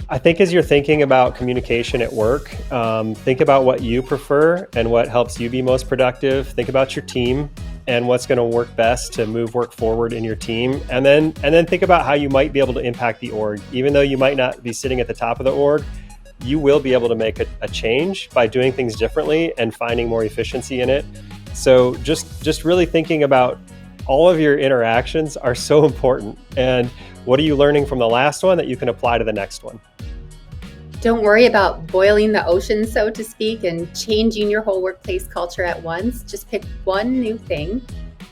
I think as you're thinking about communication at work, think about what you prefer and what helps you be most productive. Think about your team and what's going to work best to move work forward in your team, and then think about how you might be able to impact the org. Even though you might not be sitting at the top of the org, you will be able to make a change by doing things differently and finding more efficiency in it. So just really thinking about all of your interactions are so important. And what are you learning from the last one that you can apply to the next one? Don't worry about boiling the ocean, so to speak, and changing your whole workplace culture at once. Just pick one new thing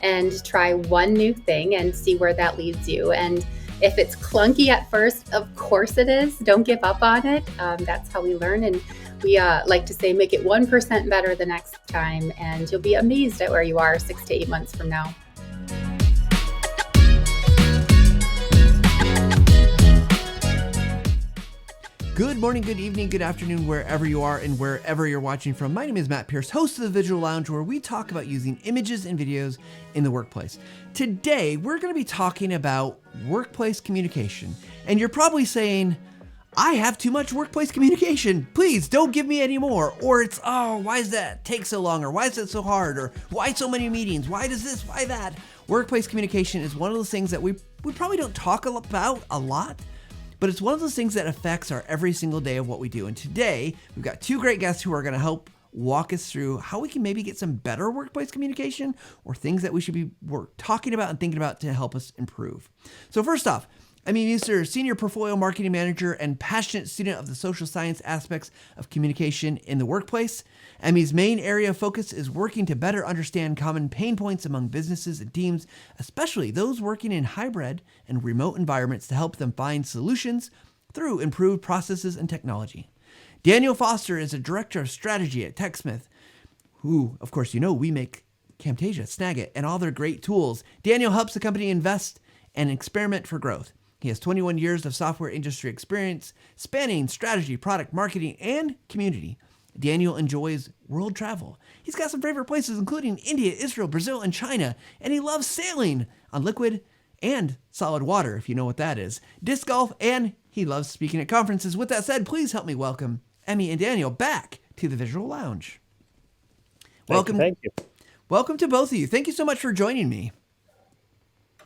and try one new thing and see where that leads you. And if it's clunky at first, of course it is. Don't give up on it. That's how we learn. And we like to say, make it 1% better the next time, and you'll be amazed at where you are 6 to 8 months from now. Good morning, good evening, good afternoon, wherever you are and wherever you're watching from. My name is Matt Pierce, host of the Visual Lounge, where we talk about using images and videos in the workplace. Today, we're going to be talking about workplace communication. And you're probably saying, I have too much workplace communication. Please don't give me any more. Or it's, oh, why does that take so long? Or why is it so hard? Or why so many meetings? Why does this? Why that? Workplace communication is one of those things that we probably don't talk about a lot. But it's one of those things that affects our every single day of what we do. And today, we've got two great guests who are going to help walk us through how we can maybe get some better workplace communication or things that we should be talking about and thinking about to help us improve. So first off, Emmie Musser, Senior Portfolio Marketing Manager and passionate student of the social science aspects of communication in the workplace. Emmie's main area of focus is working to better understand common pain points among businesses and teams, especially those working in hybrid and remote environments, to help them find solutions through improved processes and technology. Daniel Foster is a Director of Strategy at TechSmith, who, of course, we make Camtasia, Snagit, and all their great tools. Daniel helps the company invest and experiment for growth. He has 21 years of software industry experience, spanning strategy, product marketing, and community. Daniel enjoys world travel. He's got some favorite places, including India, Israel, Brazil, and China, and he loves sailing on liquid and solid water, if you know what that is, disc golf, and he loves speaking at conferences. With that said, please help me welcome Emmie and Daniel back to the Visual Lounge. Welcome. Thank you. Welcome to both of you. Thank you so much for joining me.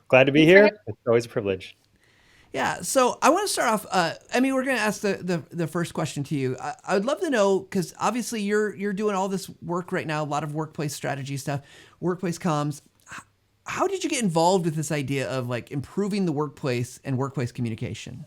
Glad to be here. It's always a privilege. Yeah, so I want to start off, Emmie, we're going to ask the first question to you. I would love to know, because obviously you're doing all this work right now, a lot of workplace strategy stuff, workplace comms. How did you get involved with this idea of like improving the workplace and workplace communication?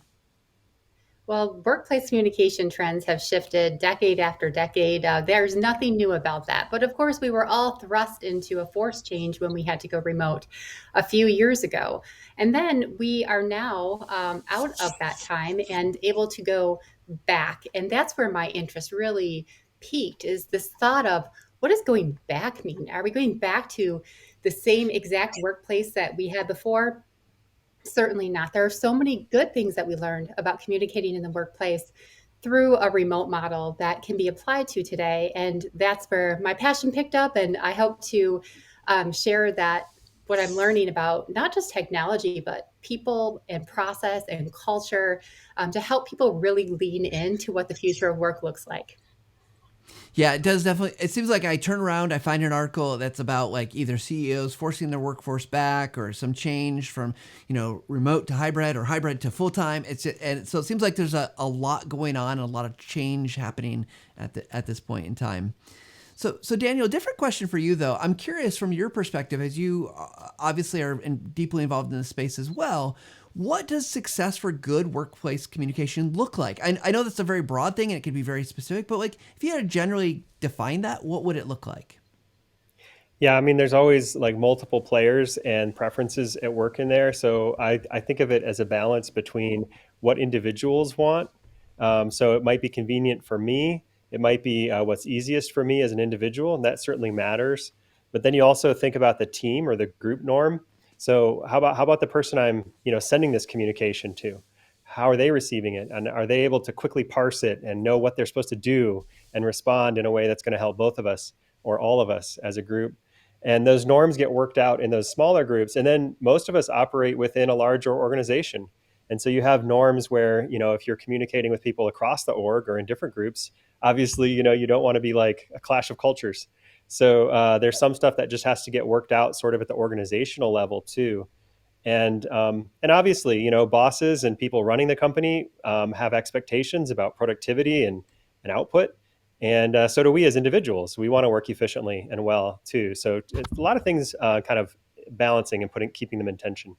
Well, workplace communication trends have shifted decade after decade. There's nothing new about that. But of course, we were all thrust into a forced change when we had to go remote a few years ago. And then we are now out of that time and able to go back. And that's where my interest really peaked, is this thought of, what does going back mean? Are we going back to the same exact workplace that we had before? Certainly not. There are so many good things that we learned about communicating in the workplace through a remote model that can be applied to today. And that's where my passion picked up. And I hope to share that, what I'm learning about not just technology, but people and process and culture, to help people really lean into what the future of work looks like. Yeah, it does definitely. It seems like I turn around, I find an article that's about like either CEOs forcing their workforce back or some change from, remote to hybrid or hybrid to full time. And so it seems like there's a lot going on, and a lot of change happening at this point in time. So Daniel, different question for you though. I'm curious from your perspective, as you obviously are deeply involved in this space as well. What does success for good workplace communication look like? I know that's a very broad thing and it could be very specific, but like if you had to generally define that, what would it look like? Yeah, I mean, there's always like multiple players and preferences at work in there. So I think of it as a balance between what individuals want. So it might be convenient for me. It might be what's easiest for me as an individual, and that certainly matters. But then you also think about the team or the group norm. So how about the person I'm sending this communication to? How are they receiving it, and are they able to quickly parse it and know what they're supposed to do and respond in a way that's going to help both of us or all of us as a group? And those norms get worked out in those smaller groups. And then most of us operate within a larger organization. And so you have norms where, if you're communicating with people across the org or in different groups, obviously, you don't want to be like a clash of cultures. So there's some stuff that just has to get worked out sort of at the organizational level too. And obviously, bosses and people running the company have expectations about productivity and output. And so do we as individuals. We want to work efficiently and well too. So it's a lot of things kind of balancing and keeping them in tension.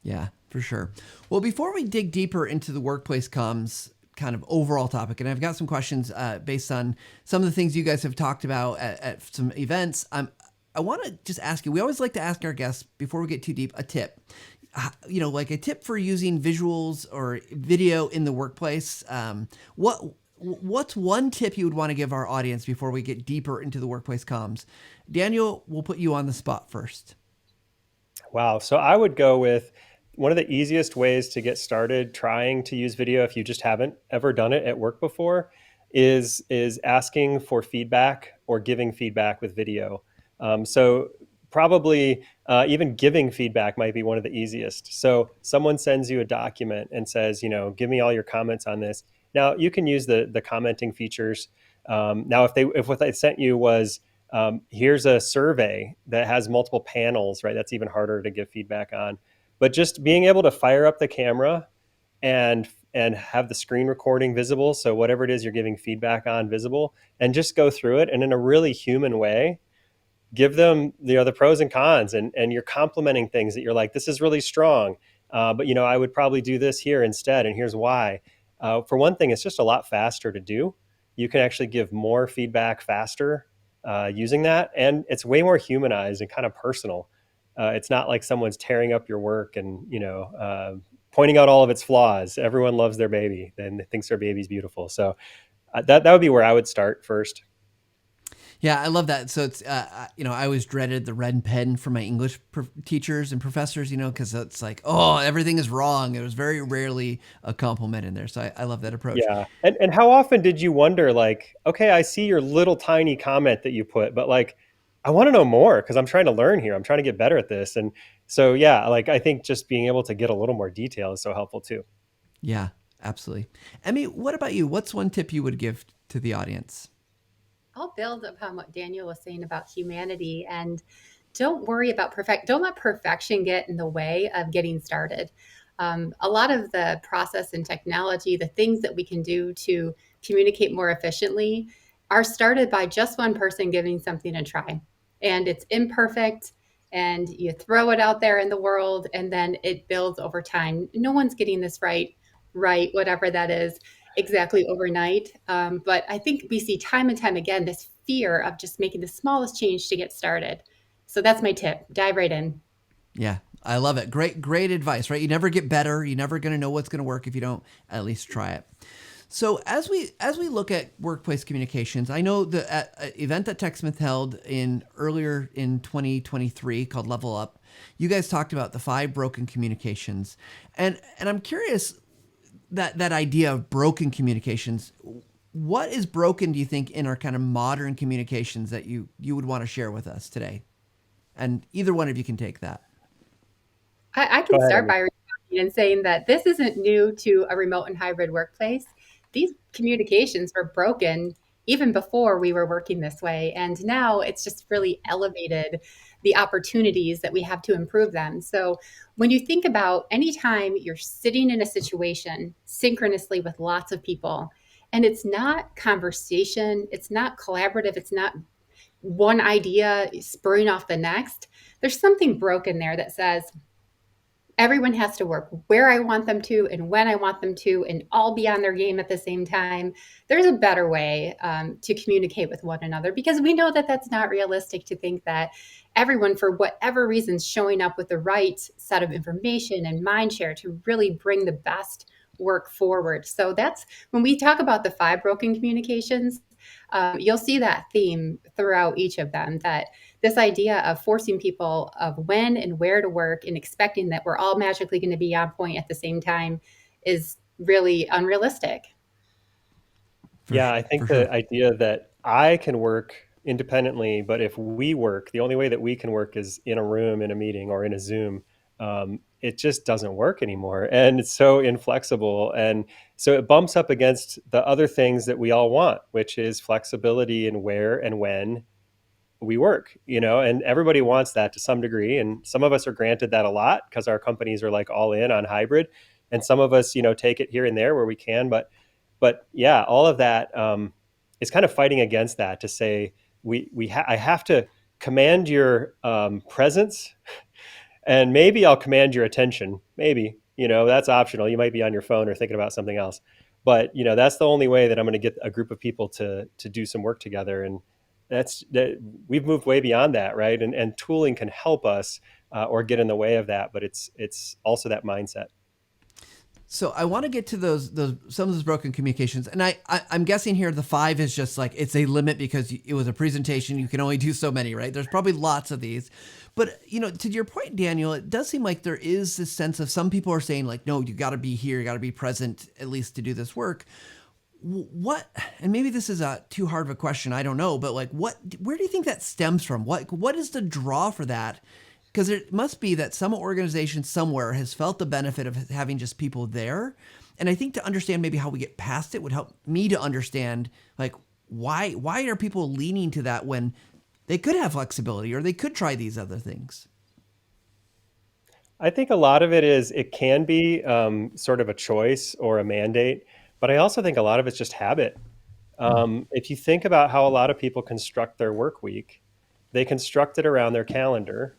Yeah, for sure. Well, before we dig deeper into the workplace comms kind of overall topic, and I've got some questions based on some of the things you guys have talked about at some events. I want to just ask you. We always like to ask our guests before we get too deep a tip. Like a tip for using visuals or video in the workplace. What's one tip you would want to give our audience before we get deeper into the workplace comms? Daniel, we'll put you on the spot first. Wow. So I would go with one of the easiest ways to get started trying to use video if you just haven't ever done it at work before is asking for feedback or giving feedback with video. So probably even giving feedback might be one of the easiest. So someone sends you a document and says, give me all your comments on this. Now you can use the commenting features. Now if what they sent you was here's a survey that has multiple panels, right? That's even harder to give feedback on. But just being able to fire up the camera and have the screen recording visible, so whatever it is you're giving feedback on visible, and just go through it and in a really human way give them the pros and cons, and you're complimenting things that you're like, this is really strong, but I would probably do this here instead, and here's why. For one thing, it's just a lot faster to do. You can actually give more feedback faster using that, and it's way more humanized and kind of personal. It's not like someone's tearing up your work and pointing out all of its flaws. Everyone loves their baby and thinks their baby's beautiful. So that would be where I would start first. Yeah, I love that. So it's, I always dreaded the red pen from my English teachers and professors, because it's like, oh, everything is wrong. It was very rarely a compliment in there. So I love that approach. Yeah. And how often did you wonder, like, okay, I see your little tiny comment that you put, but like, I want to know more because I'm trying to learn here. I'm trying to get better at this. And so, yeah, like, I think just being able to get a little more detail is so helpful too. Yeah, absolutely. Emmy, what about you? What's one tip you would give to the audience? I'll build upon what Daniel was saying about humanity and don't worry about don't let perfection get in the way of getting started. A lot of the process and technology, the things that we can do to communicate more efficiently are started by just one person giving something a try. And it's imperfect and you throw it out there in the world and then it builds over time. No one's getting this right, whatever that is exactly overnight. But I think we see time and time again this fear of just making the smallest change to get started. So that's my tip. Dive right in. Yeah, I love it. Great advice, right? You never get better. You're never going to know what's going to work if you don't at least try it. So as we look at workplace communications, I know the event that TechSmith held earlier in 2023 called Level Up, you guys talked about the 5 broken communications, and I'm curious that idea of broken communications. What is broken, do you think, in our kind of modern communications that you would want to share with us today? And either one of you can take that. I Go can ahead, start Emmie. by responding and saying that this isn't new to a remote and hybrid workplace. These communications were broken even before we were working this way. And now it's just really elevated the opportunities that we have to improve them. So when you think about anytime you're sitting in a situation synchronously with lots of people, and it's not conversation, it's not collaborative, it's not one idea spurring off the next, there's something broken there that says, everyone has to work where I want them to and when I want them to, and all be on their game at the same time. There's a better way to communicate with one another because we know that that's not realistic to think that everyone, for whatever reasons, showing up with the right set of information and mind share to really bring the best work forward. So that's when we talk about the 5 broken communications. You'll see that theme throughout each of them, that this idea of forcing people of when and where to work and expecting that we're all magically going to be on point at the same time is really unrealistic. Yeah, I For think sure. the idea that I can work independently, but if we work, the only way that we can work is in a room, in a meeting, or in a Zoom. it just doesn't work anymore, and it's so inflexible. And so it bumps up against the other things that we all want, which is flexibility in where and when we work, and everybody wants that to some degree. And some of us are granted that a lot because our companies are like all in on hybrid. And some of us, take it here and there where we can. But yeah, all of that is kind of fighting against that to say I have to command your presence, and maybe I'll command your attention. Maybe, that's optional. You might be on your phone or thinking about something else. But, that's the only way that I'm going to get a group of people to do some work together. And we've moved way beyond that, right? And tooling can help us or get in the way of that, but it's also that mindset. So I want to get to those some of those broken communications, and I'm guessing here the 5 is just like it's a limit because it was a presentation. You can only do so many, right? There's probably lots of these, but to your point, Daniel, it does seem like there is this sense of some people are saying like, no, you got to be here, you got to be present at least to do this work. What, and maybe this is a too hard of a question, I don't know, but like where do you think that stems from? What is the draw for that? Because it must be that some organization somewhere has felt the benefit of having just people there. And I think to understand maybe how we get past it would help me to understand like why are people leaning to that when they could have flexibility or they could try these other things. I think a lot of it can be sort of a choice or a mandate, but I also think a lot of it's just habit. If you think about how a lot of people construct their work week, they construct it around their calendar,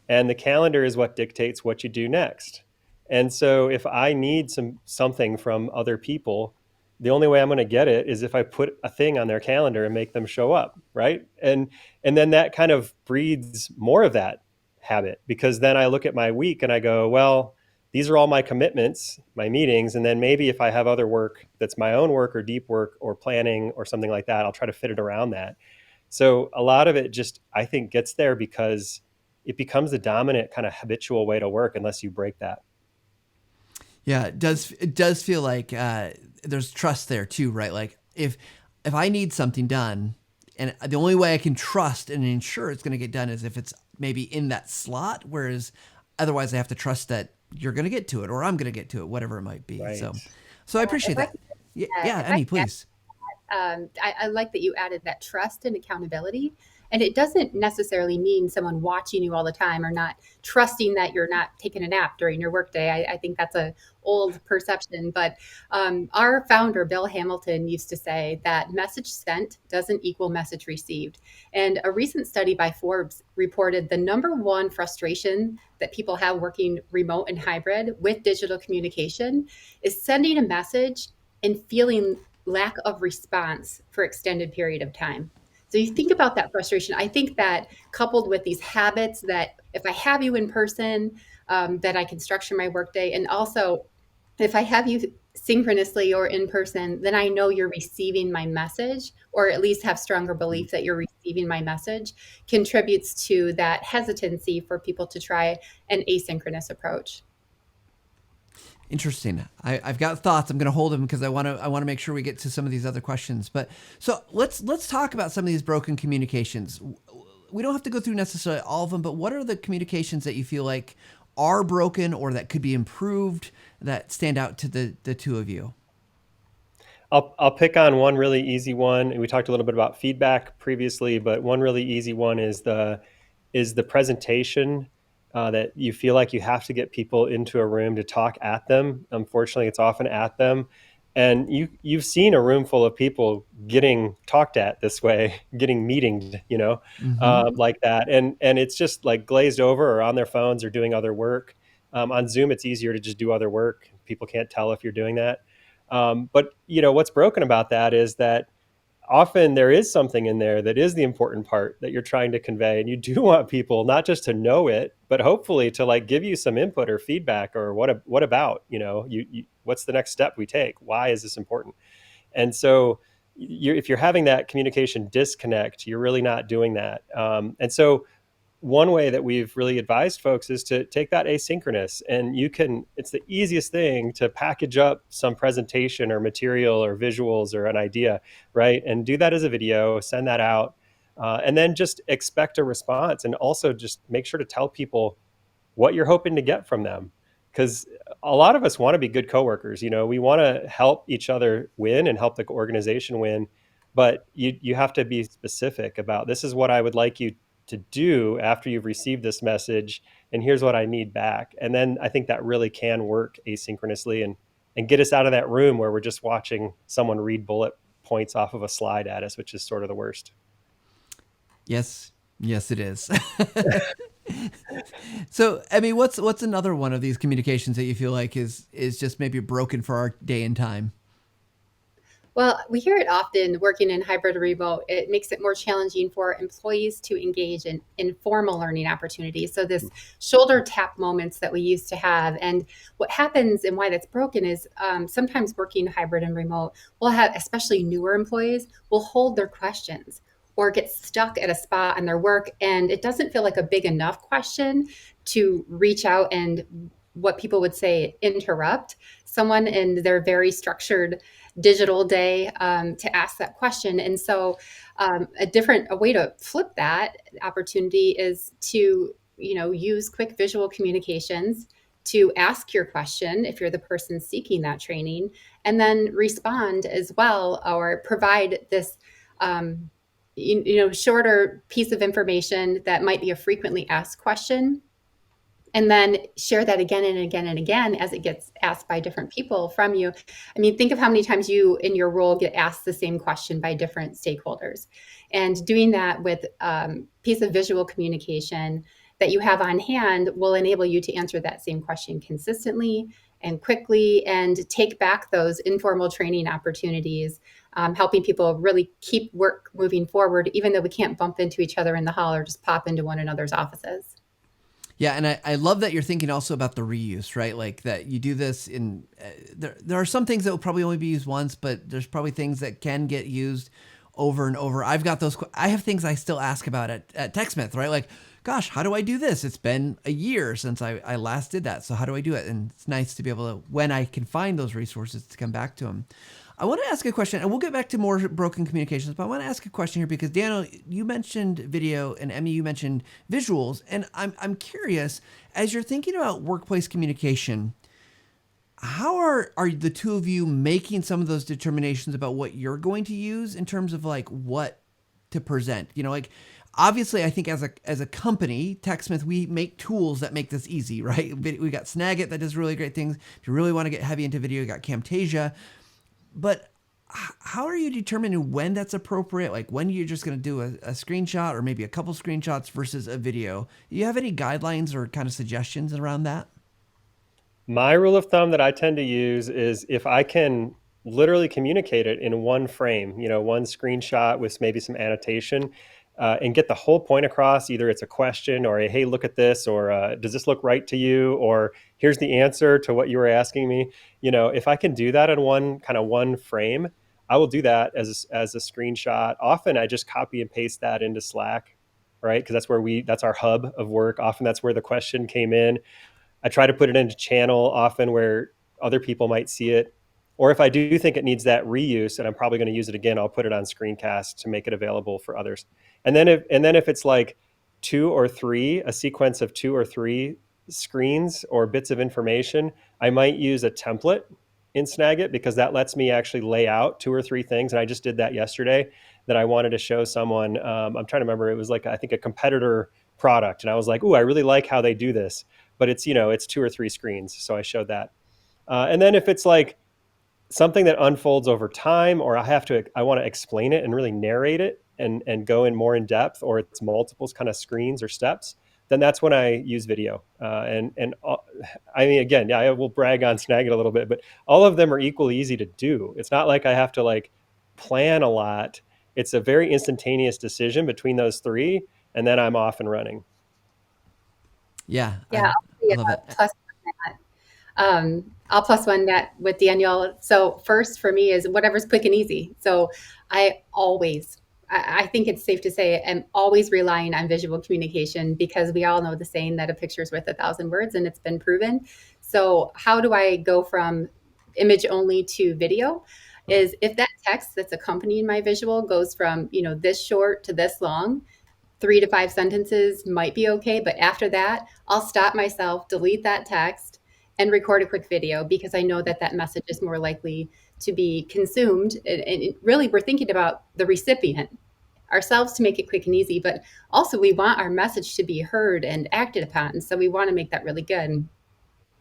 and the calendar is what dictates what you do next. And so if I need something from other people, the only way I'm going to get it is if I put a thing on their calendar and make them show up, right? And then that kind of breeds more of that habit, because then I look at my week and I go, well, these are all my commitments, my meetings, and then maybe if I have other work that's my own work or deep work or planning or something like that, I'll try to fit it around that. So a lot of it just, I think, gets there because it becomes the dominant kind of habitual way to work unless you break that. Yeah, it does feel like there's trust there too, right? Like if I need something done, and the only way I can trust and ensure it's going to get done is if it's maybe in that slot, whereas otherwise I have to trust that you're going to get to it or I'm going to get to it, whatever it might be. Right. So I appreciate that. Yeah, if I Emmie, can please. I like that you added that trust and accountability. And it doesn't necessarily mean someone watching you all the time or not trusting that you're not taking a nap during your workday. I think that's a old perception. But our founder, Bill Hamilton, used to say that message sent doesn't equal message received. And a recent study by Forbes reported the number one frustration that people have working remote and hybrid with digital communication is sending a message and feeling lack of response for extended period of time. So you think about that frustration. I think that coupled with these habits that if I have you in person, that I can structure my workday. And also if I have you synchronously or in person, then I know you're receiving my message, or at least have stronger belief that you're receiving my message, contributes to that hesitancy for people to try an asynchronous approach. Interesting. I've got thoughts. I'm going to hold them because I want to make sure we get to some of these other questions. But so let's talk about some of these broken communications. We don't have to go through necessarily all of them, but what are the communications that you feel like are broken or that could be improved that stand out to the two of you? I'll pick on one really easy one. We talked a little bit about feedback previously, but one really easy one is the presentation, that you feel like you have to get people into a room to talk at them. Unfortunately, it's often at them, and you've seen a room full of people getting talked at this way, getting meetinged, Mm-hmm. like that, and it's just like glazed over or on their phones or doing other work. On Zoom, it's easier to just do other work. People can't tell if you're doing that. But what's broken about that is that often there is something in there that is the important part that you're trying to convey, and you do want people not just to know it, but hopefully to like give you some input or feedback or what about, what's the next step we take? Why is this important? And so if you're having that communication disconnect, you're really not doing that. And so one way that we've really advised folks is to take that asynchronous, and it's the easiest thing to package up some presentation or material or visuals or an idea, right? And do that as a video, send that out, and then just expect a response. And also just make sure to tell people what you're hoping to get from them. because a lot of us want to be good coworkers. We want to help each other win and help the organization win, but you have to be specific about, this is what I would like you to do after you've received this message, and here's what I need back. And then I think that really can work asynchronously and get us out of that room where we're just watching someone read bullet points off of a slide at us, which is sort of the worst. Yes, yes, it is. So, Emmy, what's another one of these communications that you feel like is just maybe broken for our day and time? Well, we hear it often working in hybrid or remote. It makes it more challenging for employees to engage in informal learning opportunities. So, this shoulder tap moments that we used to have. And what happens and why that's broken is sometimes working hybrid and remote, we'll have, especially newer employees, will hold their questions or get stuck at a spot on their work. And it doesn't feel like a big enough question to reach out and, what people would say, interrupt someone in their very structured digital day to ask that question. And so a way to flip that opportunity is to, use quick visual communications to ask your question if you're the person seeking that training, and then respond as well, or provide this shorter piece of information that might be a frequently asked question, and then share that again and again and again as it gets asked by different people from you. I mean, think of how many times you in your role get asked the same question by different stakeholders. And doing that with piece of visual communication that you have on hand will enable you to answer that same question consistently and quickly, and take back those informal training opportunities, helping people really keep work moving forward, even though we can't bump into each other in the hall or just pop into one another's offices. Yeah, and I love that you're thinking also about the reuse, right? Like that you do this in there are some things that will probably only be used once, but there's probably things that can get used over and over. I have things I still ask about at TechSmith, right? Like, gosh, how do I do this? It's been a year since I last did that. So how do I do it? And it's nice to be able to, when I can find those resources, to come back to them. I want to ask a question, and we'll get back to more broken communications, but I want to ask a question here because, Daniel, you mentioned video, and Emmy, you mentioned visuals, and I'm curious, as you're thinking about workplace communication, how are the two of you making some of those determinations about what you're going to use in terms of like what to present? Like obviously, I think as a company, TechSmith, we make tools that make this easy, right? We got Snagit that does really great things. If you really want to get heavy into video, you got Camtasia. But how are you determining when that's appropriate? Like when you're just going to do a screenshot or maybe a couple screenshots versus a video? Do you have any guidelines or kind of suggestions around that? My rule of thumb that I tend to use is, if I can literally communicate it in one frame, one screenshot with maybe some annotation, and get the whole point across, either it's a question or a, hey, look at this, or does this look right to you? Or here's the answer to what you were asking me. If I can do that in one frame, I will do that as a screenshot. Often I just copy and paste that into Slack, right? Because that's our hub of work. Often that's where the question came in. I try to put it into channel often where other people might see it. Or if I do think it needs that reuse and I'm probably going to use it again, I'll put it on screencast to make it available for others. And then if it's like a sequence of two or three screens or bits of information, I might use a template in Snagit, because that lets me actually lay out two or three things. And I just did that yesterday, that I wanted to show someone. I'm trying to remember. It was like, I think, a competitor product. And I was like, ooh, I really like how they do this. But it's two or three screens. So I showed that. And then if it's like something that unfolds over time, or I want to explain it and really narrate it and go in more in depth, or it's multiple kind of screens or steps, then that's when I use video. I mean, again, yeah, I will brag on Snagit a little bit, but all of them are equally easy to do. It's not like I have to like plan a lot. It's a very instantaneous decision between those three, and then I'm off and running. Yeah, Yeah, I'll see I it love it. plus I'll plus one that with Daniel. So first for me is whatever's quick and easy. So I think it's safe to say I'm always relying on visual communication, because we all know the saying that a picture is worth 1,000 words, and it's been proven. So how do I go from image only to video? Is if that text that's accompanying my visual goes from, this short to this long, 3 to 5 sentences might be okay. But after that, I'll stop myself, delete that text, and record a quick video because I know that that message is more likely to be consumed. And really, we're thinking about the recipient ourselves to make it quick and easy, but also we want our message to be heard and acted upon. So we want to make that really good.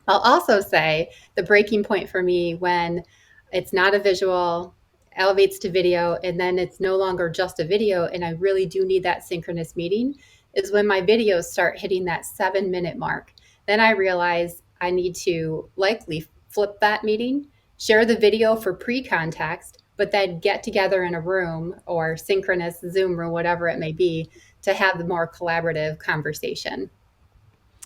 I'll also say the breaking point for me when it's not a visual, elevates to video, and then it's no longer just a video, and I really do need that synchronous meeting is when my videos start hitting that 7 minute mark. Then I realize I need to likely flip that meeting, share the video for pre context, but then get together in a room or synchronous Zoom room, whatever it may be, to have the more collaborative conversation.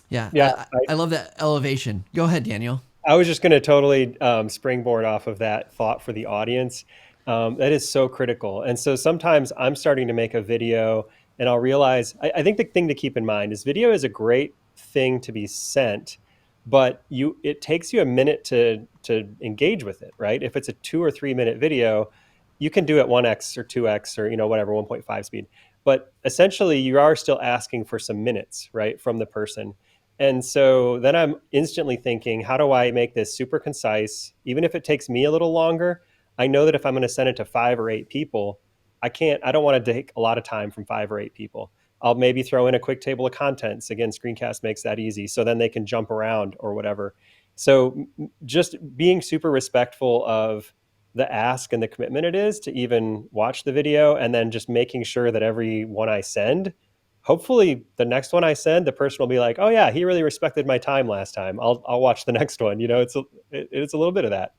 Yeah, Yeah, I love that elevation. Go ahead, Daniel. I was just going to totally springboard off of that thought for the audience. That is so critical. And so sometimes I'm starting to make a video and I'll realize, I think the thing to keep in mind is video is a great thing to be sent, but it takes you a minute to engage with it, right? If it's a 2 or 3 minute video, you can do it 1x or 2x or, whatever, 1.5 speed. But essentially you are still asking for some minutes, right, from the person. And so then I'm instantly thinking, how do I make this super concise? Even if it takes me a little longer, I know that if I'm going to send it to 5 or 8 people, I don't want to take a lot of time from 5 or 8 people. I'll maybe throw in a quick table of contents. Again, Screencast makes that easy. So then they can jump around or whatever. So just being super respectful of the ask and the commitment it is to even watch the video, and then just making sure that every one I send, hopefully the next one I send, the person will be like, "Oh yeah, he really respected my time last time. I'll watch the next one." It's a little bit of that.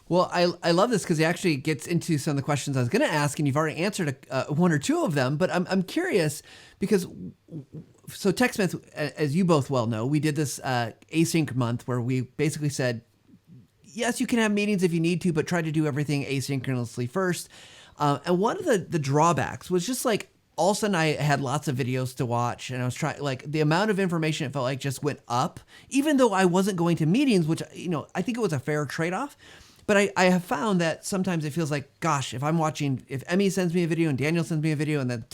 Well, I love this because it actually gets into some of the questions I was going to ask, and you've already answered one or two of them. But I'm curious because so TechSmith, as you both well know, we did this async month where we basically said, yes, you can have meetings if you need to, but try to do everything asynchronously first. And one of the drawbacks was just like all of a sudden I had lots of videos to watch, and I was trying, like, the amount of information it felt like just went up, even though I wasn't going to meetings, which, I think it was a fair trade-off. But I have found that sometimes it feels like, gosh, if Emmie sends me a video and Daniel sends me a video and then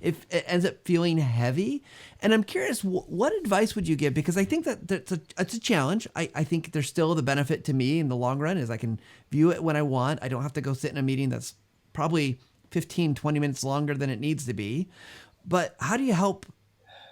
if it ends up feeling heavy. And I'm curious, what advice would you give? Because I think that it's a challenge. I think there's still the benefit to me in the long run is I can view it when I want. I don't have to go sit in a meeting that's probably 15, 20 minutes longer than it needs to be. But how do you help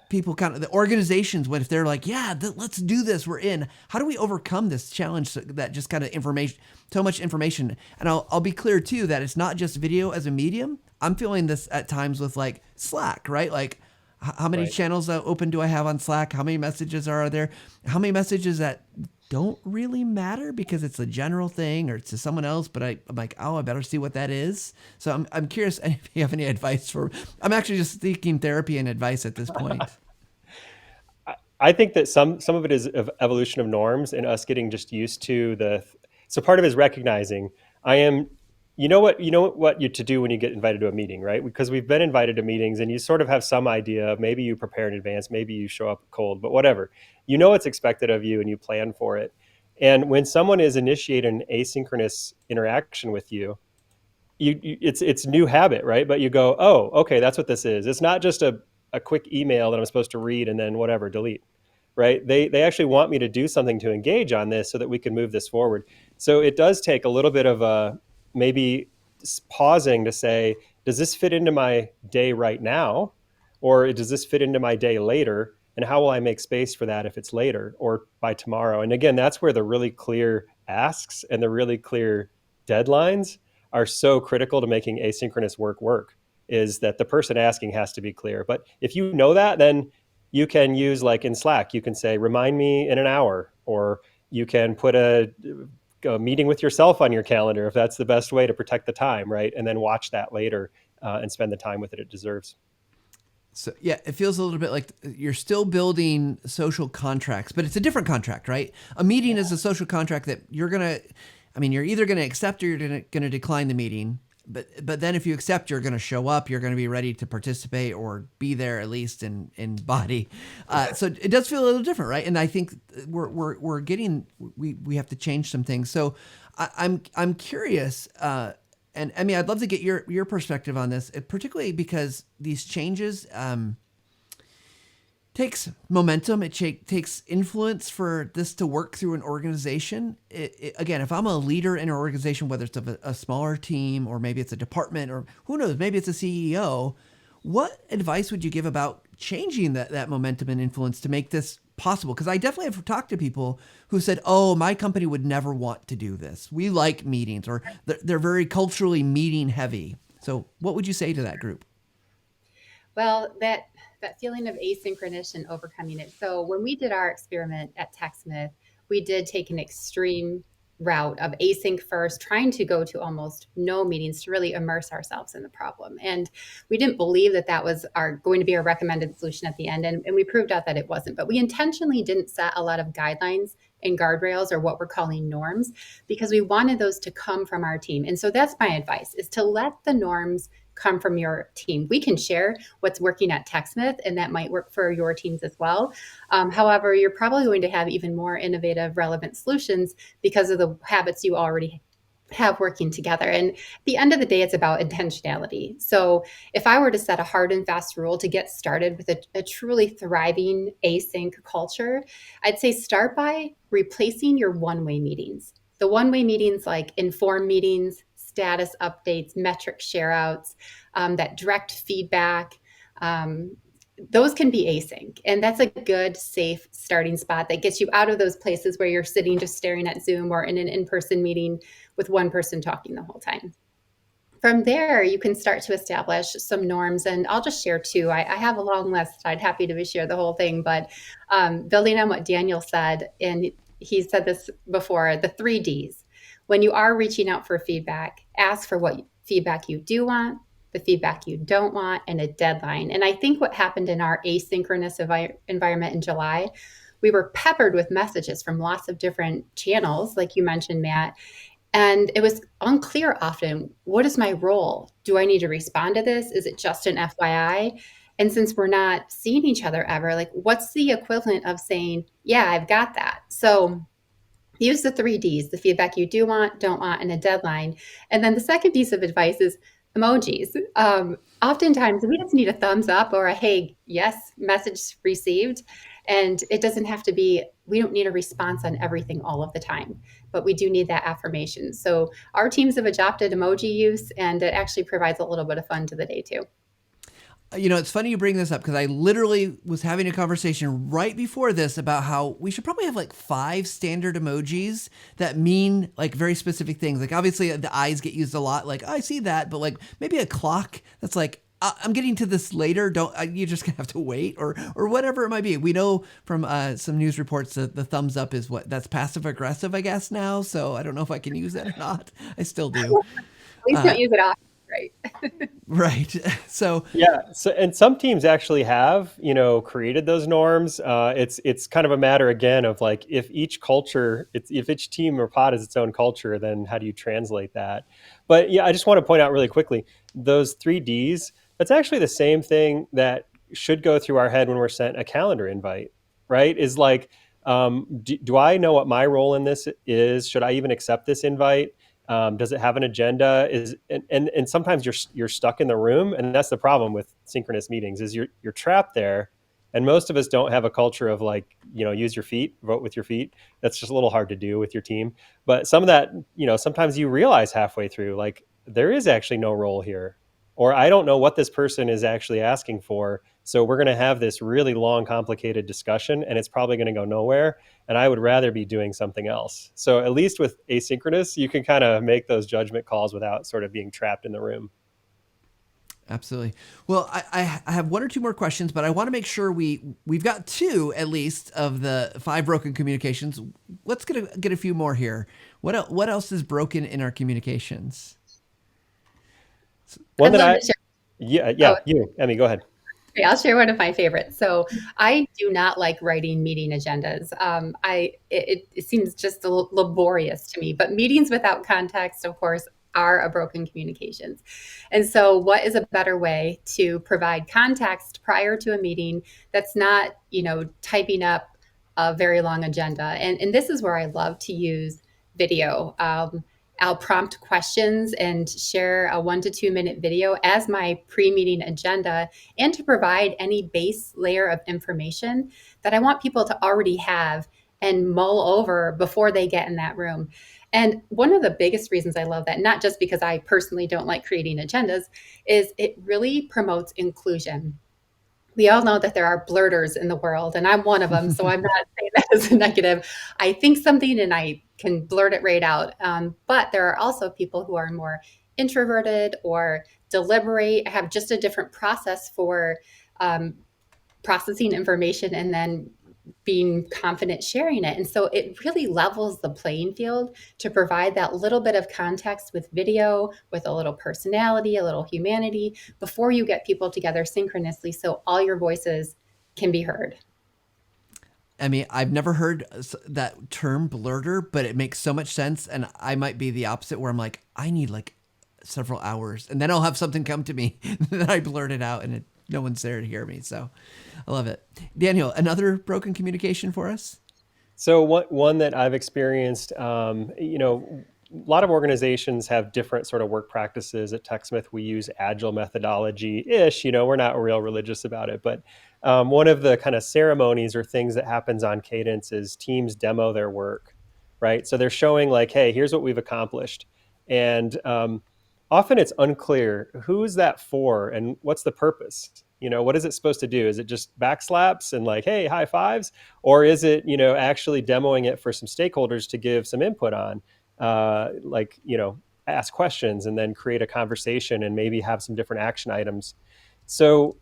people, kind of the organizations, when if they're like, yeah, let's do this, we're in? How do we overcome this challenge that just kind of information, so much information? And I'll be clear too that it's not just video as a medium. I'm feeling this at times with like Slack, right? Like how many Right. channels open do I have on Slack? How many messages are there? How many messages that don't really matter because it's a general thing or it's to someone else, but I'm like, oh, I better see what that is. So I'm curious if you have any advice I'm actually just seeking therapy and advice at this point. I think that some of it is of evolution of norms and us getting just used to so part of it is recognizing I am, what you to do when you get invited to a meeting, right? Because we've been invited to meetings and you sort of have some idea, maybe you prepare in advance, maybe you show up cold, but whatever, what's expected of you and you plan for it. And when someone is initiating an asynchronous interaction with you, it's new habit, right? But you go, oh, okay, that's what this is. It's not just a quick email that I'm supposed to read and then whatever, delete, right? They actually want me to do something to engage on this so that we can move this forward. So it does take a little bit of maybe pausing to say, does this fit into my day right now? Or does this fit into my day later? And how will I make space for that if it's later or by tomorrow? And again, that's where the really clear asks and the really clear deadlines are so critical to making asynchronous work, is that the person asking has to be clear. But if you know that, then you can use, like in Slack, you can say, remind me in an hour, or you can put a meeting with yourself on your calendar if that's the best way to protect the time, right? And then watch that later and spend the time with it deserves. So yeah, it feels a little bit like you're still building social contracts, but it's a different contract, right? A meeting is a social contract that you're either gonna accept or you're gonna decline the meeting. But then if you accept, you're gonna show up, you're gonna be ready to participate or be there at least in body. So it does feel a little different, right? And I think we have to change some things. So I'm curious. And Emmie, I'd love to get your perspective on this, particularly because these changes, takes momentum. Takes influence for this to work through an organization. Again, if I'm a leader in an organization, whether it's a smaller team or maybe it's a department or who knows, maybe it's a CEO, what advice would you give about changing that momentum and influence to make this possible? Because I definitely have talked to people who said, "Oh, my company would never want to do this. We like meetings, or they're very culturally meeting heavy." So, what would you say to that group? Well, that feeling of asynchronous and overcoming it. So when we did our experiment at TechSmith, we did take an extreme route of async first, trying to go to almost no meetings to really immerse ourselves in the problem. And we didn't believe that that was going to be our recommended solution at the end. And we proved out that it wasn't. But we intentionally didn't set a lot of guidelines and guardrails, or what we're calling norms, because we wanted those to come from our team. And so that's my advice, is to let the norms come from your team. We can share what's working at TechSmith, and that might work for your teams as well. However, you're probably going to have even more innovative, relevant solutions because of the habits you already have working together. And at the end of the day, it's about intentionality. So if I were to set a hard and fast rule to get started with a truly thriving async culture, I'd say start by replacing your one-way meetings. The one-way meetings, like inform meetings, status updates, metric shareouts, that direct feedback, those can be async. And that's a good, safe starting spot that gets you out of those places where you're sitting just staring at Zoom or in an in-person meeting with one person talking the whole time. From there, you can start to establish some norms. And I'll just share two. I have a long list. I'd happy to share the whole thing. But building on what Daniel said, and he said this before, the 3 Ds. When you are reaching out for feedback, ask for what feedback you do want, the feedback you don't want, and a deadline. And I think what happened in our asynchronous environment in July, we were peppered with messages from lots of different channels, like you mentioned, Matt. And it was unclear often, what is my role? Do I need to respond to this? Is it just an FYI? And since we're not seeing each other ever, like, what's the equivalent of saying, yeah, I've got that? So use the 3 Ds, the feedback you do want, don't want, and a deadline. And then the second piece of advice is emojis. Oftentimes we just need a thumbs up or a, hey, yes, message received. And it doesn't have to be, we don't need a response on everything all of the time, but we do need that affirmation. So our teams have adopted emoji use, and it actually provides a little bit of fun to the day too. It's funny you bring this up because I literally was having a conversation right before this about how we should probably have like 5 standard emojis that mean like very specific things. Like obviously the eyes get used a lot. Like, oh, I see that, but like maybe a clock that's like, I'm getting to this later. You just gonna have to wait, or whatever it might be. We know from some news reports that the thumbs up is that's passive aggressive, I guess now. So I don't know if I can use that or not. I still do. At least don't use it often, right? Right. So Yeah, so and some teams actually have, created those norms. It's kind of a matter again of like if each team or pod has its own culture, then how do you translate that? But yeah, I just want to point out really quickly, those 3 Ds, that's actually the same thing that should go through our head when we're sent a calendar invite, right? Is like, do I know what my role in this is? Should I even accept this invite? Does it have an agenda? And sometimes you're stuck in the room, and that's the problem with synchronous meetings is you're trapped there, and most of us don't have a culture of like use your feet, vote with your feet. That's just a little hard to do with your team. But some of that sometimes you realize halfway through like there is actually no role here, or I don't know what this person is actually asking for. So we're going to have this really long, complicated discussion, and it's probably going to go nowhere. And I would rather be doing something else. So at least with asynchronous, you can kind of make those judgment calls without sort of being trapped in the room. absolutely. Well, I have 1 or 2 more questions, but I want to make sure we've got 2 at least of the 5 broken communications. Let's get a few more here. What else is broken in our communications? One I'd that love I, to share. yeah, Oh, you, Emmy, go ahead. okay, I'll share one of my favorites. So I do not like writing meeting agendas. It seems just laborious to me. But meetings without context, of course, are a broken communications. And so, what is a better way to provide context prior to a meeting that's not, typing up a very long agenda? And this is where I love to use video. I'll prompt questions and share a 1 to 2 minute video as my pre-meeting agenda, and to provide any base layer of information that I want people to already have and mull over before they get in that room. And one of the biggest reasons I love that, not just because I personally don't like creating agendas, is it really promotes inclusion. We all know that there are blurters in the world, and I'm one of them. So I'm not saying that as a negative. I think something and I can blurt it right out. But there are also people who are more introverted or deliberate, have just a different process for um, processing information and then being confident sharing it. And so it really levels the playing field to provide that little bit of context with video, with a little personality, a little humanity, before you get people together synchronously so all your voices can be heard. Emmie, I've never heard that term blurter, but it makes so much sense. And I might be the opposite where I'm like, I need like several hours and then I'll have something come to me that I blurted out and no one's there to hear me. So I love it. Daniel, another broken communication for us? So one that I've experienced, a lot of organizations have different sort of work practices. At TechSmith, we use agile methodology-ish. We're not real religious about it, but one of the kind of ceremonies or things that happens on Cadence is teams demo their work, right? So they're showing like, hey, here's what we've accomplished, and often it's unclear who is that for and what's the purpose. What is it supposed to do? Is it just backslaps and like, hey, high fives? Or is it, actually demoing it for some stakeholders to give some input on, ask questions and then create a conversation and maybe have some different action items. So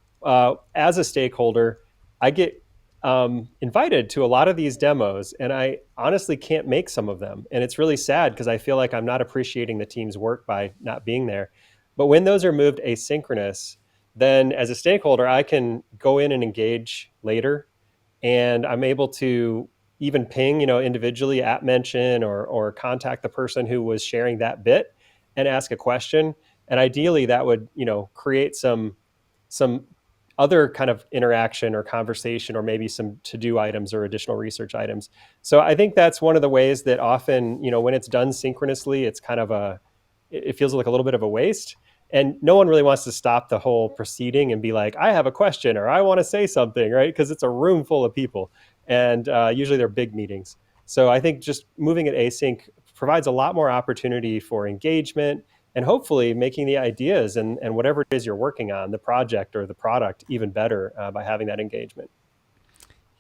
as a stakeholder, I get invited to a lot of these demos, and I honestly can't make some of them. And it's really sad because I feel like I'm not appreciating the team's work by not being there. But when those are moved asynchronous, then as a stakeholder, I can go in and engage later, and I'm able to even ping, individually at mention or contact the person who was sharing that bit and ask a question. And ideally that would, create some other kind of interaction or conversation, or maybe some to-do items or additional research items. So I think that's one of the ways that often, when it's done synchronously, it's kind of it feels like a little bit of a waste. And no one really wants to stop the whole proceeding and be like, I have a question or I want to say something, right? Because it's a room full of people, and usually they're big meetings. So I think just moving it async provides a lot more opportunity for engagement, and hopefully making the ideas and whatever it is you're working on, the project or the product, even better by having that engagement.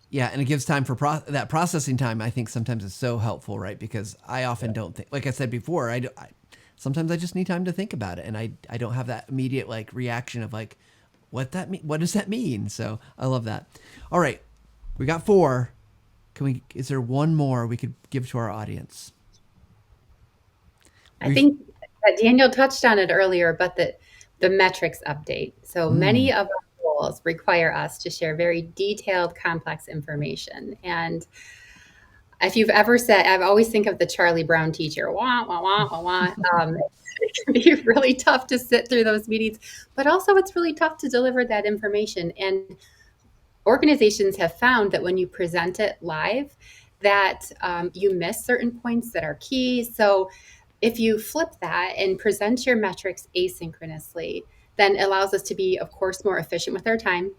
Yeah, and it gives time for that processing time. I think sometimes is so helpful, right? Because I often don't think, like I said before, sometimes I just need time to think about it, and I don't have that immediate like reaction of like, what does that mean? So I love that. All right, we got 4. Is there one more we could give to our audience? I think that Daniel touched on it earlier, but the metrics update. So many of our goals require us to share very detailed, complex information. And if you've ever said, I've always think of the Charlie Brown teacher, wah, wah, wah, wah, wah. It can be really tough to sit through those meetings, but also it's really tough to deliver that information. And organizations have found that when you present it live, that you miss certain points that are key. So if you flip that and present your metrics asynchronously, then it allows us to be, of course, more efficient with our time.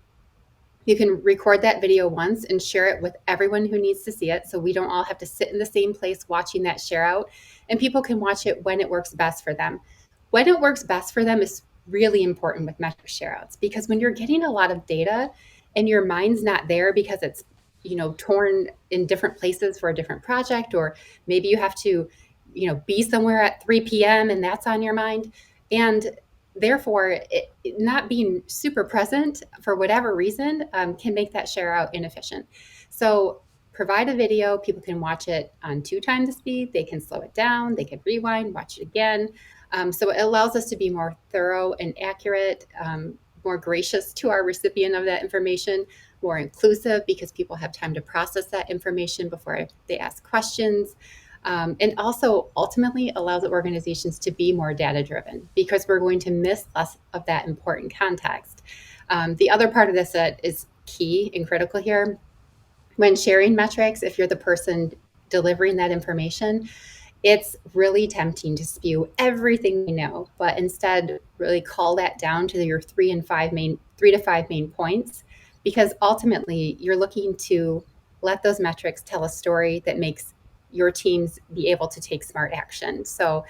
You can record that video once and share it with everyone who needs to see it. So we don't all have to sit in the same place watching that share out. And people can watch it when it works best for them. When it works best for them is really important with metric share outs, because when you're getting a lot of data and your mind's not there because it's torn in different places for a different project, or maybe you have to be somewhere at 3 p.m. and that's on your mind. And therefore, not being super present for whatever reason can make that share out inefficient. So provide a video, people can watch it on 2 times the speed, they can slow it down, they can rewind, watch it again. So it allows us to be more thorough and accurate, more gracious to our recipient of that information, more inclusive because people have time to process that information before they ask questions. And also ultimately allows organizations to be more data driven, because we're going to miss less of that important context. The other part of this that is key and critical here, when sharing metrics, if you're the person delivering that information, it's really tempting to spew everything we know, but instead really call that down to your 3 to 5 main points, because ultimately you're looking to let those metrics tell a story that makes your teams be able to take smart action. So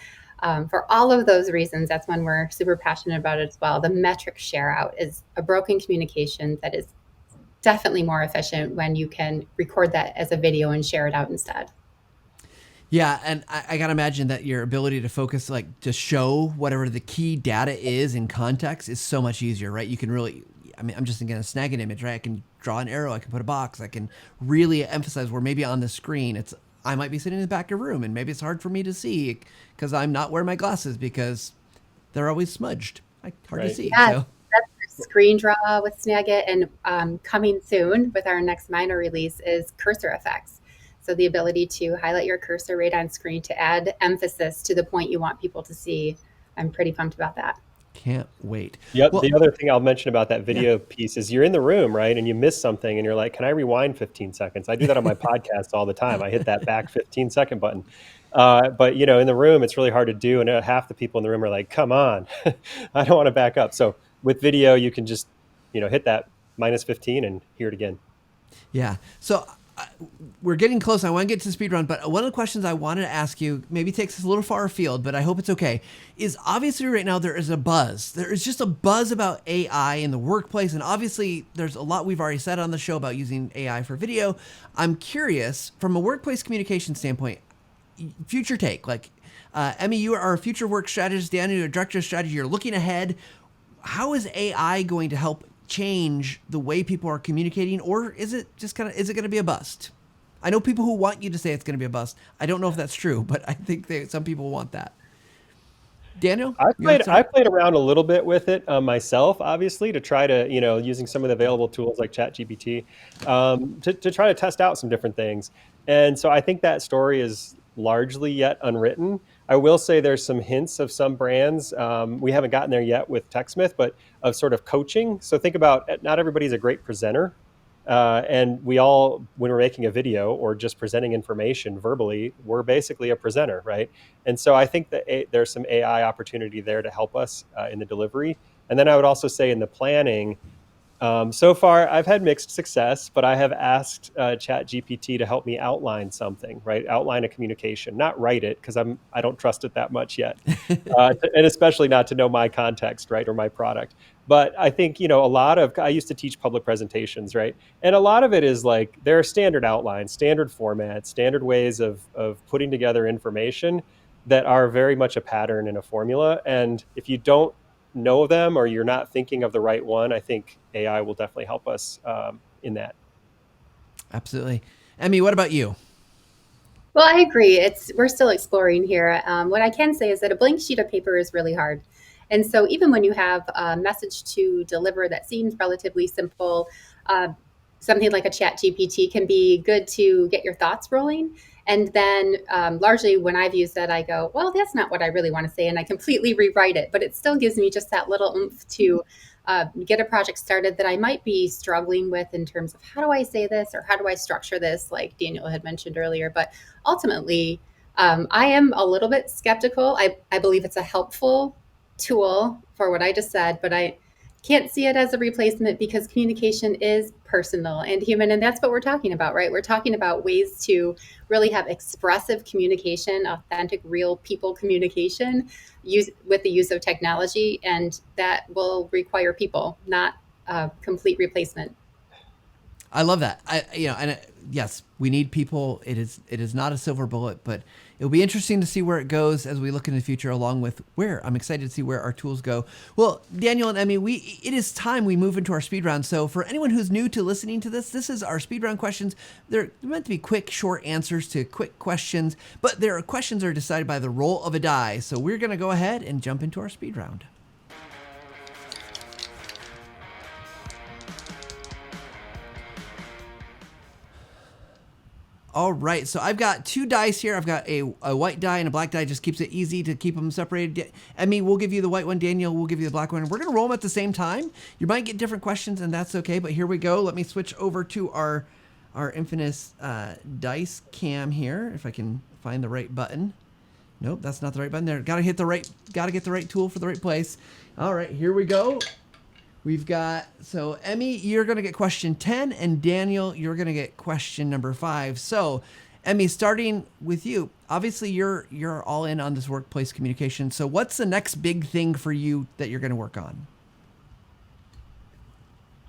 for all of those reasons, that's when we're super passionate about it as well. The metric share out is a broken communication that is definitely more efficient when you can record that as a video and share it out instead. Yeah, and I gotta imagine that your ability to focus, like to show whatever the key data is in context, is so much easier, right? You can really, I mean, I'm just thinking of snag an image, right? I can draw an arrow, I can put a box, I can really emphasize where maybe on the screen it's, I might be sitting in the back of a room and maybe it's hard for me to see because I'm not wearing my glasses because they're always smudged. Hard to Right. see. Yes, So that's the screen draw with Snagit, and coming soon with our next minor release is cursor effects. So the ability to highlight your cursor right on screen to add emphasis to the point you want people to see. I'm pretty pumped about that. can't wait. Yep. Well, The other thing I'll mention about that yeah. video piece is you're in the room, right? And you miss something and you're like, can I rewind 15 seconds? I do that on my podcast all the time. I hit that back 15-second button. But in the room, it's really hard to do. And half the people in the room are like, come on, I don't want to back up. So with video, you can just, hit that -15 and hear it again. Yeah. So we're getting close. I want to get to the speed run, but one of the questions I wanted to ask you maybe takes us a little far afield, but I hope it's okay. Is obviously right now there is a buzz. There is just a buzz about AI in the workplace, and obviously there's a lot we've already said on the show about using AI for video. I'm curious from a workplace communication standpoint, future take. Like Emmie, you are a future work strategist. Daniel, you're a director of strategy. You're looking ahead. How is AI going to help change the way people are communicating, or is it just is it going to be a bust? I know people who want you to say it's going to be a bust. I don't know if that's true, but I think some people want that. Daniel, I you want played to I start? played around a little bit with it myself, obviously, to try to, using some of the available tools like ChatGPT, to try to test out some different things. And so I think that story is largely yet unwritten. I will say there's some hints of some brands. We haven't gotten there yet with TechSmith, but of sort of coaching. So think about, not everybody's a great presenter. And we all, when we're making a video or just presenting information verbally, we're basically a presenter, right? And so I think that there's some AI opportunity there to help us in the delivery. And then I would also say in the planning, so far, I've had mixed success, but I have asked ChatGPT to help me outline something, right? Outline a communication, not write it because I don't trust it that much yet, and especially not to know my context, right, or my product. But I think I used to teach public presentations, right, and a lot of it is like there are standard outlines, standard formats, standard ways of putting together information that are very much a pattern and a formula. And if you don't know them or you're not thinking of the right one, I think AI will definitely help us in that. Absolutely. Emmie, what about you? Well, I agree. We're still exploring here. What I can say is that a blank sheet of paper is really hard. And so even when you have a message to deliver that seems relatively simple, uh, something like a chat GPT can be good to get your thoughts rolling. And then largely when I've used that, I go, well, that's not what I really want to say. And I completely rewrite it, but it still gives me just that little oomph to get a project started that I might be struggling with in terms of how do I say this or how do I structure this, like Daniel had mentioned earlier. But ultimately, I am a little bit skeptical. I believe it's a helpful tool for what I just said, but I can't see it as a replacement because communication is personal and human. And that's what we're talking about, right? We're talking about ways to really have expressive communication, authentic, real people communication with the use of technology. And that will require people, not a complete replacement. I love that. Yes, we need people. It is not a silver bullet, but it'll be interesting to see where it goes as we look in the future. Along with where I'm excited to see where our tools go. Well, Daniel and Emmie, it is time we move into our speed round. So for anyone who's new to listening to this is our speed round questions. They're meant to be quick, short answers to quick questions, but their questions are decided by the roll of a die. So we're gonna go ahead and jump into our speed round. All right, so I've got two dice here. I've got a white die and a black die. Just keeps it easy to keep them separated. Emmie, we'll give you the white one. Daniel, we'll give you the black one. We're going to roll them at the same time. You might get different questions, and that's okay, but here we go. Let me switch over to our infamous dice cam here, if I can find the right button. Nope, that's not the right button there. Got to get the right tool for the right place. All right, here we go. We've got, so Emmie, you're going to get question 10, and Daniel, you're going to get question number 5. So, Emmie, starting with you, obviously you're all in on this workplace communication. So what's the next big thing for you that you're going to work on?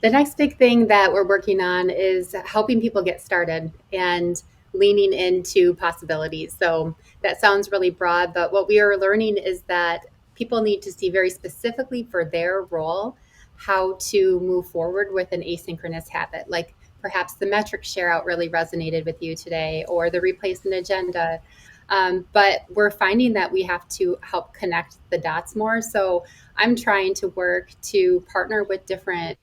The next big thing that we're working on is helping people get started and leaning into possibilities. So that sounds really broad, but what we are learning is that people need to see very specifically for their role how to move forward with an asynchronous habit. Like perhaps the metric share out really resonated with you today, or the replace an agenda. But we're finding that we have to help connect the dots more. So I'm trying to work to partner with different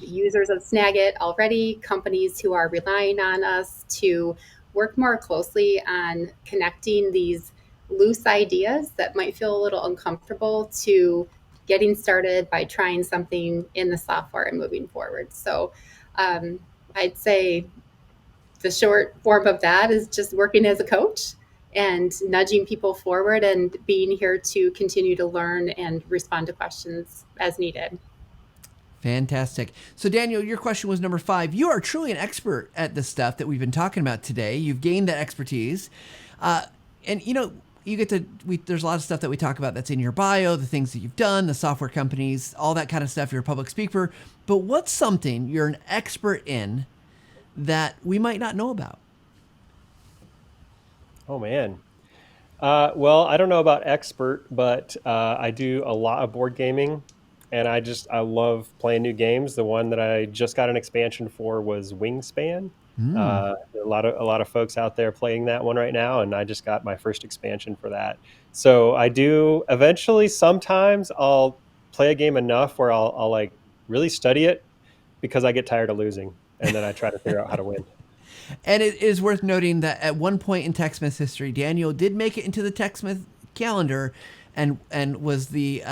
users of Snagit already, companies who are relying on us to work more closely on connecting these loose ideas that might feel a little uncomfortable to getting started by trying something in the software and moving forward. So I'd say the short form of that is just working as a coach and nudging people forward and being here to continue to learn and respond to questions as needed. Fantastic. So, Daniel, your question was number 5. You are truly an expert at the stuff that we've been talking about today. You've gained that expertise. And, you get to, there's a lot of stuff that we talk about that's in your bio, the things that you've done, the software companies, all that kind of stuff. You're a public speaker. But what's something you're an expert in that we might not know about? Oh man. Well, I don't know about expert, but I do a lot of board gaming, and I love playing new games. The one that I just got an expansion for was Wingspan. A lot of folks out there playing that one right now, and I just got my first expansion for that. So I do eventually. Sometimes I'll play a game enough where I'll like really study it because I get tired of losing, and then I try to figure out how to win. And it is worth noting that at one point in TechSmith history, Daniel did make it into the TechSmith calendar, and was the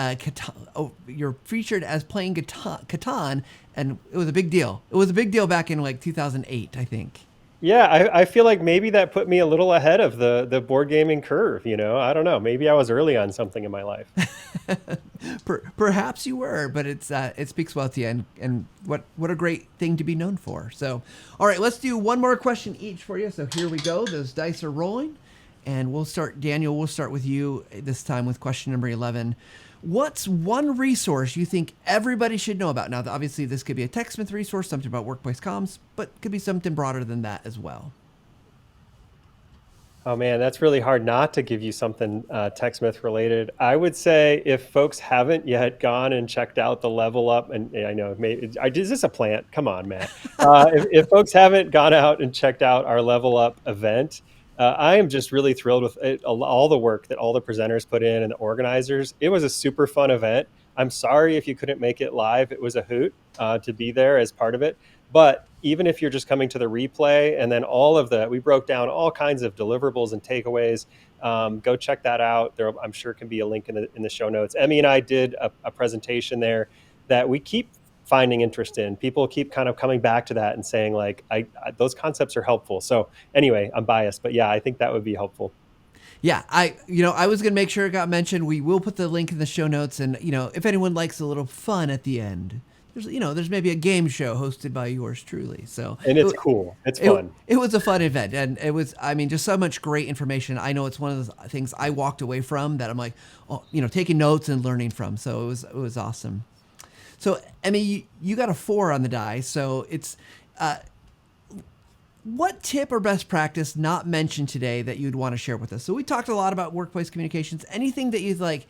you're featured as playing Catan, and it was a big deal. It was a big deal back in like 2008, I think. Yeah, I feel like maybe that put me a little ahead of the board gaming curve, I don't know. Maybe I was early on something in my life. Perhaps you were, but it speaks well to you, and what a great thing to be known for. So, all right, let's do one more question each for you. So here we go. Those dice are rolling, and we'll start. Daniel, we'll start with you this time with question number 11. What's one resource you think everybody should know about? Now, obviously, this could be a TechSmith resource, something about workplace comms, but could be something broader than that as well. Oh man, that's really hard not to give you something TechSmith related. I would say if folks haven't yet gone and checked out the Level Up, and I know, maybe, is this a plant? Come on, Matt. If folks haven't gone out and checked out our Level Up event, I am just really thrilled with it, all the work that all the presenters put in and the organizers. It was a super fun event. I'm sorry if you couldn't make it live. It was a hoot to be there as part of it. But even if you're just coming to the replay, and then we broke down all kinds of deliverables and takeaways. Go check that out. I'm sure can be a link in the show notes. Emmie and I did a presentation there that we keep finding interest in. People keep kind of coming back to that and saying like, those concepts are helpful. So anyway, I'm biased, but yeah, I think that would be helpful. Yeah, I was going to make sure it got mentioned. We will put the link in the show notes, and if anyone likes a little fun at the end, there's maybe a game show hosted by yours truly. So, and it's cool. It's fun. It was a fun event, and it was, just so much great information. I know it's one of those things I walked away from that I'm like, taking notes and learning from. So it was awesome. So, Emmie, you got a 4 on the die. So it's, what tip or best practice not mentioned today that you'd want to share with us? So we talked a lot about workplace communications. Anything that you'd like,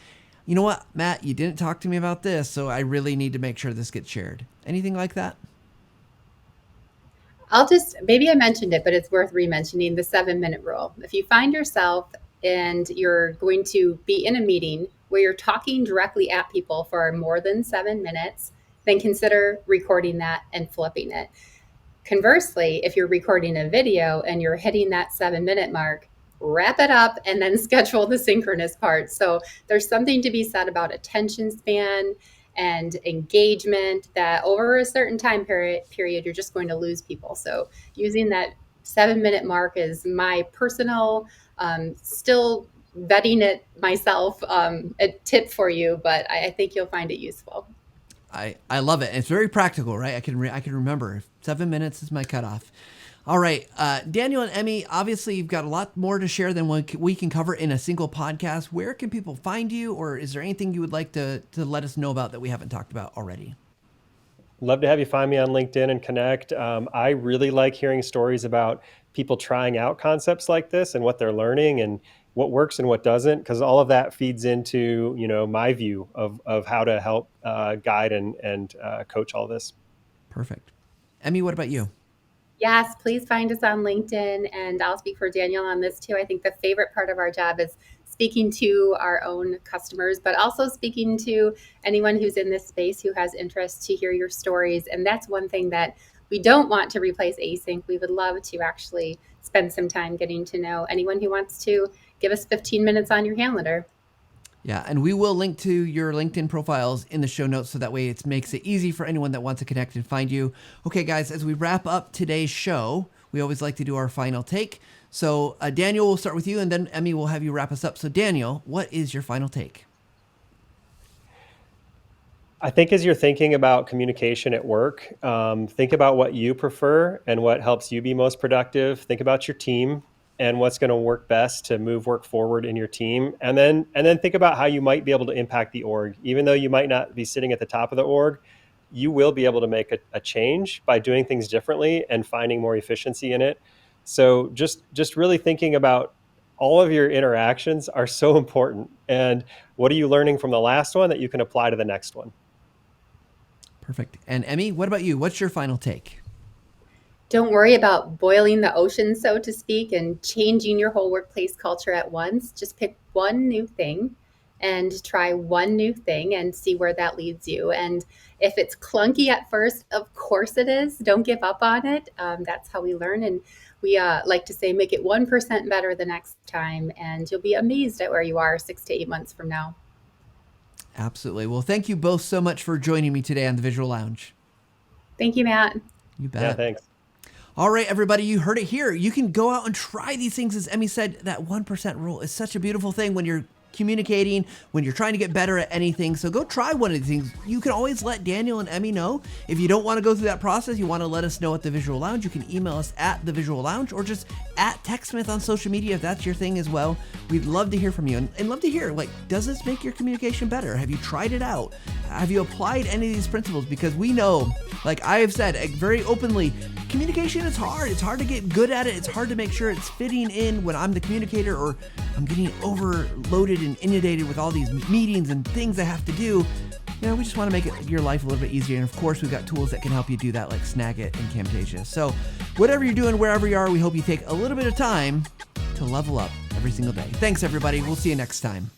you know what, Matt, you didn't talk to me about this, so I really need to make sure this gets shared. Anything like that? Maybe I mentioned it, but it's worth re-mentioning the 7-minute rule. If you find yourself and you're going to be in a meeting where you're talking directly at people for more than 7 minutes, then consider recording that and flipping it. Conversely, if you're recording a video and you're hitting that 7-minute mark, wrap it up and then schedule the synchronous part. So there's something to be said about attention span and engagement that over a certain time period, you're just going to lose people. So using that 7-minute mark is my personal, still vetting it myself, a tip for you, but I think you'll find it useful. I love it. It's very practical, right? I can remember 7 minutes is my cutoff. All right, Daniel and Emmie, obviously you've got a lot more to share than what we can cover in a single podcast. Where can people find you, or is there anything you would like to let us know about that we haven't talked about already? Love to have you find me on LinkedIn and connect. I really like hearing stories about people trying out concepts like this and what they're learning and what works and what doesn't, because all of that feeds into, my view of how to help guide and coach all this. Perfect. Emmie, what about you? Yes, please find us on LinkedIn, and I'll speak for Daniel on this too. I think the favorite part of our job is speaking to our own customers, but also speaking to anyone who's in this space who has interest to hear your stories. And that's one thing that we don't want to replace async. We would love to actually spend some time getting to know anyone who wants to give us 15 minutes on your calendar. Yeah, and we will link to your LinkedIn profiles in the show notes so that way it makes it easy for anyone that wants to connect and find you. Okay, guys, as we wrap up today's show, we always like to do our final take. So, Daniel, we'll start with you, and then Emmie will have you wrap us up. So, Daniel, what is your final take? I think as you're thinking about communication at work, think about what you prefer and what helps you be most productive. Think about your team and what's going to work best to move work forward in your team. And then think about how you might be able to impact the org. Even though you might not be sitting at the top of the org, you will be able to make a change by doing things differently and finding more efficiency in it. So just really thinking about all of your interactions are so important. And what are you learning from the last one that you can apply to the next one? Perfect. And Emmie, what about you? What's your final take? Don't worry about boiling the ocean, so to speak, and changing your whole workplace culture at once. Just pick one new thing and try one new thing and see where that leads you. And if it's clunky at first, of course it is. Don't give up on it. That's how we learn. And we like to say, make it 1% better the next time, and you'll be amazed at where you are 6 to 8 months from now. Absolutely. Well, thank you both so much for joining me today on the Visual Lounge. Thank you, Matt. You bet. Yeah, thanks. All right, everybody, you heard it here. You can go out and try these things. As Emmie said, that 1% rule is such a beautiful thing when you're communicating, when you're trying to get better at anything. So go try one of these things. You can always let Daniel and Emmie know. If you don't want to go through that process, you want to let us know at the Visual Lounge, you can email us at the Visual Lounge or just at TechSmith on social media if that's your thing as well. We'd love to hear from you and love to hear, like, does this make your communication better? Have you tried it out? Have you applied any of these principles? Because we know, like I have said very openly, communication is hard. It's hard to get good at it. It's hard to make sure it's fitting in when I'm the communicator or I'm getting overloaded and inundated with all these meetings and things I have to do. We just want to make your life a little bit easier. And of course, we've got tools that can help you do that, like Snagit and Camtasia. So whatever you're doing, wherever you are, we hope you take a little bit of time to level up every single day. Thanks, everybody. We'll see you next time.